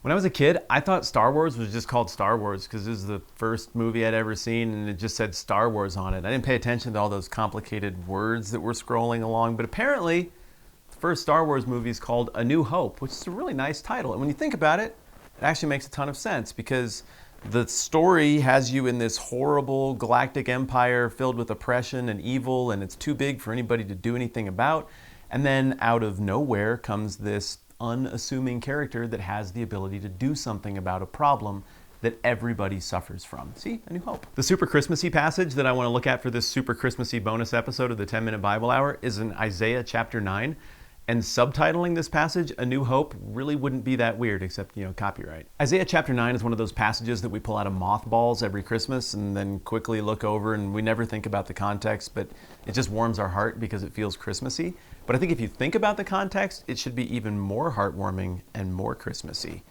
When I was a kid, I thought Star Wars was just called Star Wars because it was the first movie I'd ever seen and it just said Star Wars on it. I didn't pay attention to all those complicated words that were scrolling along, but apparently the first Star Wars movie is called A New Hope, which is a really nice title. And when you think about it, it actually makes a ton of sense because the story has you in this horrible galactic empire filled with oppression and evil, and it's too big for anybody to do anything about. And then out of nowhere comes this unassuming character that has the ability to do something about a problem that everybody suffers from. See, A New Hope. The super Christmassy passage that I want to look at for this super Christmassy bonus episode of the 10-Minute Bible Hour is in Isaiah chapter 9. And subtitling this passage, A New Hope, really wouldn't be that weird, except, copyright. Isaiah chapter 9 is one of those passages that we pull out of mothballs every Christmas and then quickly look over and we never think about the context, but it just warms our heart because it feels Christmassy. But I think if you think about the context, it should be even more heartwarming and more Christmassy.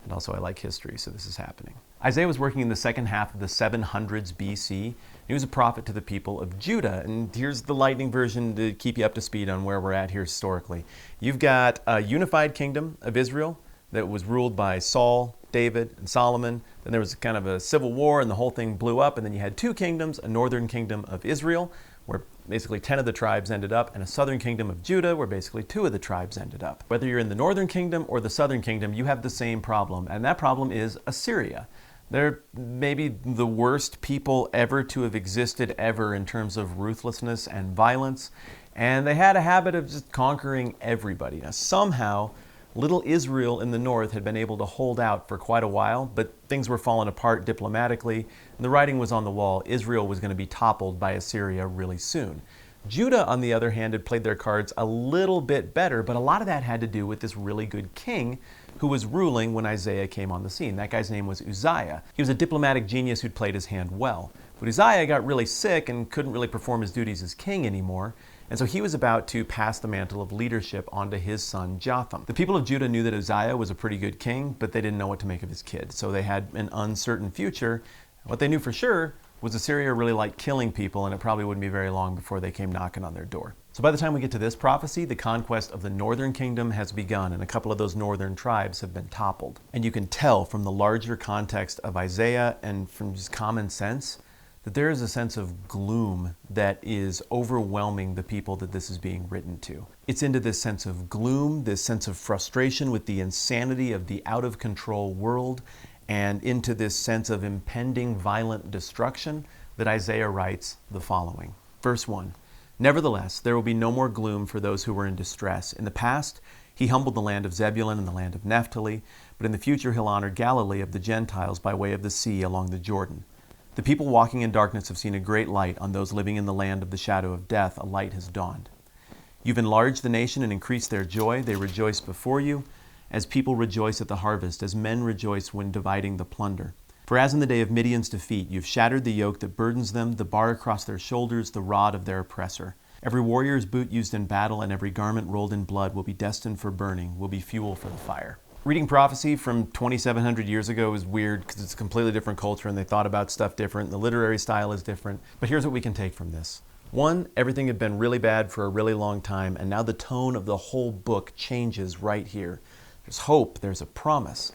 And also I like history, so this is happening. Isaiah was working in the second half of the 700s BC. He was a prophet to the people of Judah. And here's the lightning version to keep you up to speed on where we're at here historically. You've got a unified kingdom of Israel that was ruled by Saul, David, and Solomon. Then there was kind of a civil war and the whole thing blew up. And then you had two kingdoms, a northern kingdom of Israel, where basically 10 of the tribes ended up, and a southern kingdom of Judah, where basically 2 of the tribes ended up. Whether you're in the northern kingdom or the southern kingdom, you have the same problem, and that problem is Assyria. They're maybe the worst people ever to have existed ever in terms of ruthlessness and violence, and they had a habit of just conquering everybody. Now, somehow, little Israel in the north had been able to hold out for quite a while, but things were falling apart diplomatically, and the writing was on the wall. Israel was going to be toppled by Assyria really soon. Judah, on the other hand, had played their cards a little bit better, but a lot of that had to do with this really good king who was ruling when Isaiah came on the scene. That guy's name was Uzziah. He was a diplomatic genius who'd played his hand well. But Uzziah got really sick and couldn't really perform his duties as king anymore, and so he was about to pass the mantle of leadership onto his son Jotham. The people of Judah knew that Uzziah was a pretty good king, but they didn't know what to make of his kid, so they had an uncertain future. What they knew for sure was Assyria really liked killing people, and it probably wouldn't be very long before they came knocking on their door. So by the time we get to this prophecy, the conquest of the northern kingdom has begun, and a couple of those northern tribes have been toppled. And you can tell from the larger context of Isaiah and from just common sense that there is a sense of gloom that is overwhelming the people that this is being written to. It's into this sense of gloom, this sense of frustration with the insanity of the out-of-control world, and into this sense of impending violent destruction that Isaiah writes the following. Verse 1, "Nevertheless, there will be no more gloom for those who were in distress. In the past, he humbled the land of Zebulun and the land of Naphtali, but in the future he'll honor Galilee of the Gentiles by way of the sea along the Jordan. The people walking in darkness have seen a great light. On those living in the land of the shadow of death, a light has dawned. You've enlarged the nation and increased their joy. They rejoice before you, as people rejoice at the harvest, as men rejoice when dividing the plunder. For as in the day of Midian's defeat, you've shattered the yoke that burdens them, the bar across their shoulders, the rod of their oppressor. Every warrior's boot used in battle and every garment rolled in blood will be destined for burning, will be fuel for the fire." Reading prophecy from 2,700 years ago is weird because it's a completely different culture and they thought about stuff different. The literary style is different. But here's what we can take from this. 1, everything had been really bad for a really long time, and now the tone of the whole book changes right here. There's hope, there's a promise.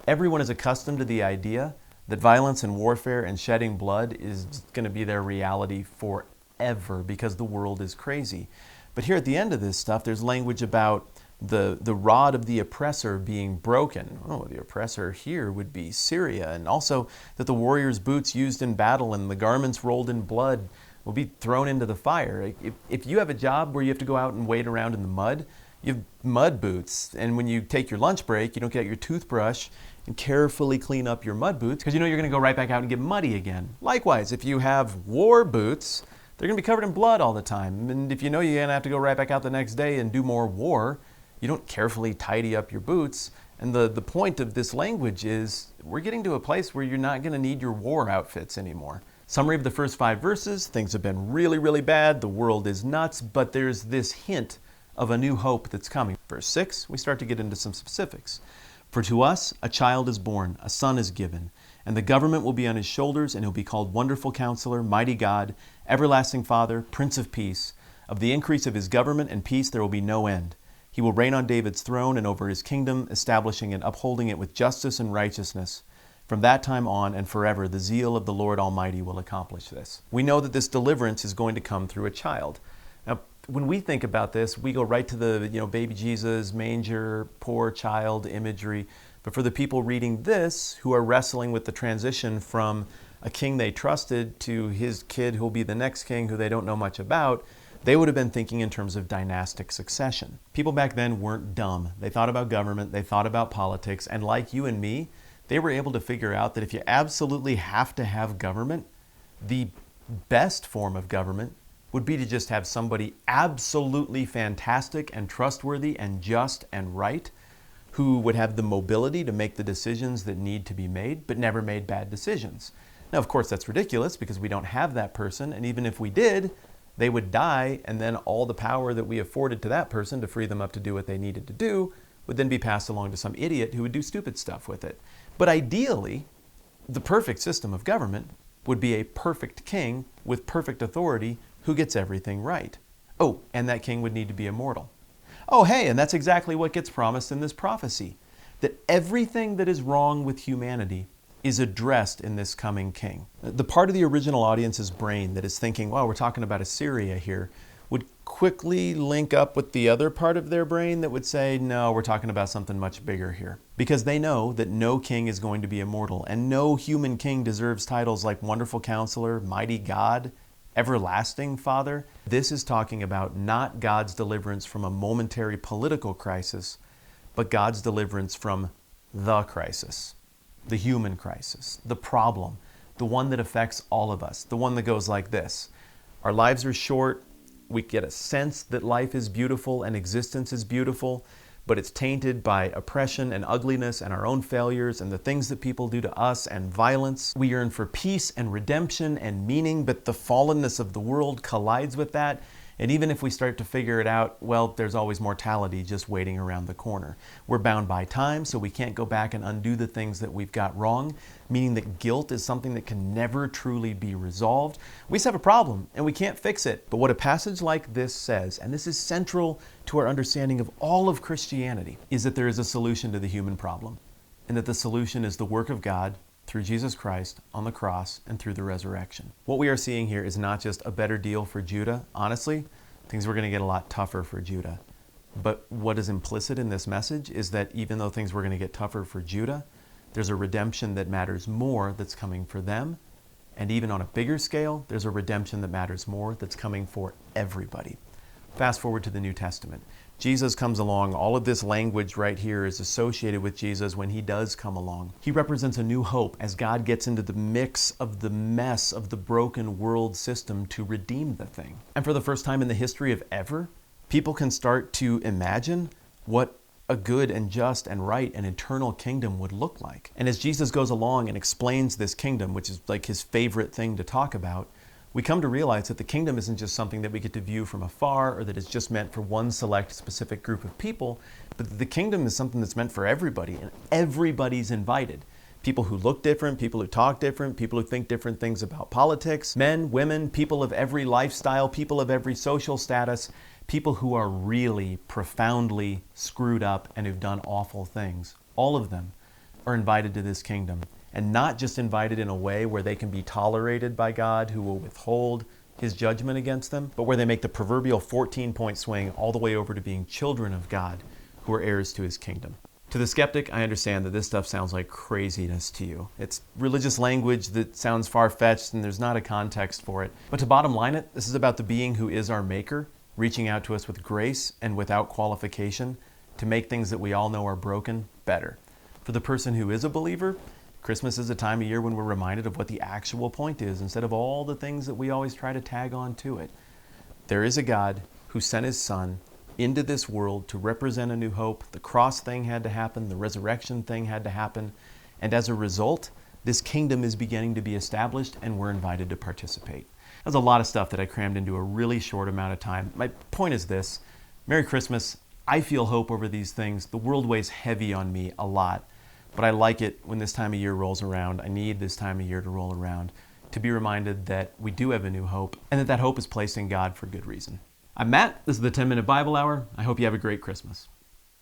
Everyone is accustomed to the idea that violence and warfare and shedding blood is going to be their reality forever because the world is crazy. But here at the end of this stuff, there's language about the rod of the oppressor being broken. Oh, the oppressor here would be Syria. And also that the warrior's boots used in battle and the garments rolled in blood will be thrown into the fire. If you have a job where you have to go out and wade around in the mud, you have mud boots. And when you take your lunch break, you don't get your toothbrush and carefully clean up your mud boots because you know you're going to go right back out and get muddy again. Likewise, if you have war boots, they're going to be covered in blood all the time. And if you know you're going to have to go right back out the next day and do more war, you don't carefully tidy up your boots. And the point of this language is we're getting to a place where you're not going to need your war outfits anymore. Summary of the first 5 verses, things have been really, really bad. The world is nuts, but there's this hint of a new hope that's coming. Verse 6, we start to get into some specifics. "For to us a child is born, a son is given, and the government will be on his shoulders, and he'll be called Wonderful Counselor, Mighty God, Everlasting Father, Prince of Peace. Of the increase of his government and peace there will be no end. He will reign on David's throne and over his kingdom, establishing and upholding it with justice and righteousness. From that time on and forever, the zeal of the Lord Almighty will accomplish this. We know that this deliverance is going to come through a child. Now, when we think about this, we go right to the baby Jesus, manger, poor child imagery. But for the people reading this, who are wrestling with the transition from a king they trusted to his kid who will be the next king who they don't know much about, they would have been thinking in terms of dynastic succession. People back then weren't dumb. They thought about government, they thought about politics, and like you and me, they were able to figure out that if you absolutely have to have government, the best form of government would be to just have somebody absolutely fantastic and trustworthy and just and right, who would have the mobility to make the decisions that need to be made, but never made bad decisions. Now, of course, that's ridiculous because we don't have that person, and even if we did, they would die, and then all the power that we afforded to that person to free them up to do what they needed to do would then be passed along to some idiot who would do stupid stuff with it. But ideally, the perfect system of government would be a perfect king with perfect authority who gets everything right. Oh, and that king would need to be immortal. Oh, hey, and that's exactly what gets promised in this prophecy, that everything that is wrong with humanity is addressed in this coming king. The part of the original audience's brain that is thinking, wow, we're talking about Assyria here, would quickly link up with the other part of their brain that would say, no, we're talking about something much bigger here. Because they know that no king is going to be immortal, and no human king deserves titles like Wonderful Counselor, Mighty God, Everlasting Father. This is talking about not God's deliverance from a momentary political crisis, but God's deliverance from the crisis. The human crisis, the problem, the one that affects all of us, the one that goes like this. Our lives are short. We get a sense that life is beautiful and existence is beautiful, but it's tainted by oppression and ugliness and our own failures and the things that people do to us and violence. We yearn for peace and redemption and meaning, but the fallenness of the world collides with that. And even if we start to figure it out, well, there's always mortality just waiting around the corner. We're bound by time, so we can't go back and undo the things that we've got wrong, meaning that guilt is something that can never truly be resolved. We just have a problem, and we can't fix it. But what a passage like this says, and this is central to our understanding of all of Christianity, is that there is a solution to the human problem, and that the solution is the work of God through Jesus Christ on the cross and through the resurrection. What we are seeing here is not just a better deal for Judah. Honestly, things were going to get a lot tougher for Judah. But what is implicit in this message is that even though things were going to get tougher for Judah, there's a redemption that matters more that's coming for them. And even on a bigger scale, there's a redemption that matters more that's coming for everybody. Fast forward to the New Testament. Jesus comes along. All of this language right here is associated with Jesus when he does come along. He represents a new hope as God gets into the mix of the mess of the broken world system to redeem the thing. And for the first time in the history of ever, people can start to imagine what a good and just and right and eternal kingdom would look like. And as Jesus goes along and explains this kingdom, which is like his favorite thing to talk about, we come to realize that the kingdom isn't just something that we get to view from afar or that is just meant for one select specific group of people, but that the kingdom is something that's meant for everybody, and everybody's invited. People who look different, people who talk different, people who think different things about politics, men, women, people of every lifestyle, people of every social status, people who are really profoundly screwed up and who've done awful things. All of them are invited to this kingdom. And not just invited in a way where they can be tolerated by God, who will withhold his judgment against them, but where they make the proverbial 14-point swing all the way over to being children of God, who are heirs to his kingdom. To the skeptic, I understand that this stuff sounds like craziness to you. It's religious language that sounds far-fetched and there's not a context for it. But to bottom line it, this is about the being who is our maker, reaching out to us with grace and without qualification to make things that we all know are broken better. For the person who is a believer, Christmas is a time of year when we're reminded of what the actual point is instead of all the things that we always try to tag on to it. There is a God who sent his son into this world to represent a new hope. The cross thing had to happen. The resurrection thing had to happen. And as a result, this kingdom is beginning to be established and we're invited to participate. There's a lot of stuff that I crammed into a really short amount of time. My point is this. Merry Christmas. I feel hope over these things. The world weighs heavy on me a lot. But I like it when this time of year rolls around. I need this time of year to roll around to be reminded that we do have a new hope and that that hope is placed in God for good reason. I'm Matt. This is the 10-Minute Bible Hour. I hope you have a great Christmas.